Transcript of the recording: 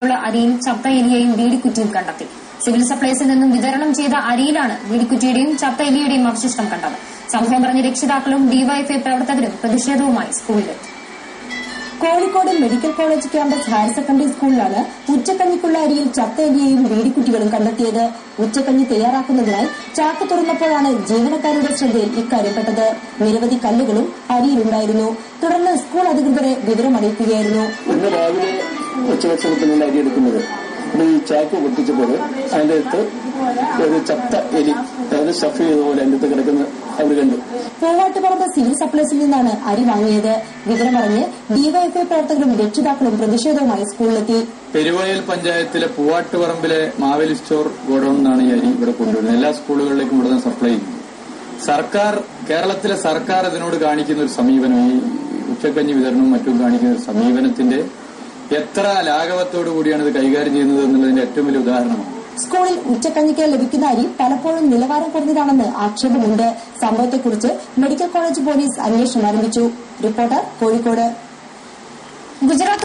അരിയും ചത്ത എലിയെയും വീടിക്കുറ്റിയും കണ്ടെത്തി. സിവിൽ സപ്ലൈസിൽ നിന്നും വിതരണം ചെയ്ത അരിയിലാണ് വീടിക്കുറ്റിയുടെയും ചത്ത എലിയുടെയും അവശിഷ്ടം കണ്ടത്. സംഭവം പറഞ്ഞ രക്ഷിതാക്കളും ഡിവൈഎഫ്ഐ പ്രവർത്തകരും പ്രതിഷേധവുമായി സ്കൂളിലെത്തി. Kozhikode medical college campus higher secondary സ്കൂളിലാണ് ഉച്ചക്കഞ്ഞിക്കുള്ള അരിയിൽ ചത്ത എലിയെയും വീടിക്കുറ്റികളും കണ്ടെത്തിയത്. ഉച്ചക്കഞ്ഞി തയ്യാറാക്കുന്നതിനായി ചാക്ക് തുറന്നപ്പോഴാണ് ജീവനക്കാരുടെ ശ്രദ്ധയിൽ ഇക്കാര്യപ്പെട്ടത്. നിരവധി കല്ലുകളും അരിയിലുണ്ടായിരുന്നു. തുടർന്ന് സ്കൂൾ അധികൃതരെ വിവരമറിയിക്കുകയായിരുന്നു. ഇന്ന് രാവിലെ ഉച്ചഭക്ഷണത്തിനുള്ള അരി എടുക്കുന്നത് ഈ ചാക്ക് പൊട്ടിച്ചപ്പോൾ അതിന്റെ അടുത്ത് ഒരു ചത്ത എലി, അതായത് സ്റ്റഫ് ചെയ്തതുപോലെ അതിന്റെ അടുത്ത് കിടക്കുന്ന അവർ കണ്ടു. പൂവാട്ടുപറമ്പ് സിവിൽ സപ്ലൈസിൽ നിന്നാണ് അരി വാങ്ങിയത്. വിവരമറിഞ്ഞ് ഡിവൈഎഫ്ഐ പ്രവർത്തകരും രക്ഷിതാക്കളും പ്രതിഷേധവുമായി സ്കൂളിലെത്തി. പെരുവയൽ പഞ്ചായത്തിലെ പൂവാട്ടുപറമ്പിലെ മാവേലി സ്റ്റോർ ഗോഡൌണിൽ നിന്നാണ് ഈ അരി ഇവിടെ കൊണ്ടുവരുന്നത്. എല്ലാ സ്കൂളുകളിലേക്കും ഇവിടെ നിന്ന് സപ്ലൈ ചെയ്യുന്നു. കേരളത്തിലെ സർക്കാർ ഇതിനോട് കാണിക്കുന്ന ഒരു സമീപനം, ഈ ഉച്ചക്കഞ്ഞി വിതരണവും മറ്റും കാണിക്കുന്ന ഒരു സമീപനത്തിന്റെ എത്ര ലാഘവത്തോടു കൂടിയാണ് ഇത് കൈകാര്യം ചെയ്യുന്നത് എന്നുള്ളതിന്റെ ഏറ്റവും വലിയ ഉദാഹരണമാണ്. സ്കൂളിൽ ഉച്ചക്കഞ്ഞിക്ക് ലഭിക്കുന്ന അരി പലപ്പോഴും നിലവാരം കുറഞ്ഞതാണെന്ന് ആക്ഷേപമുണ്ട്. സംഭവത്തെക്കുറിച്ച് മെഡിക്കൽ കോളേജ് പോലീസ് അന്വേഷണം ആരംഭിച്ചു. റിപ്പോർട്ടർ, കോഴിക്കോട്. ഗുജറാത്ത്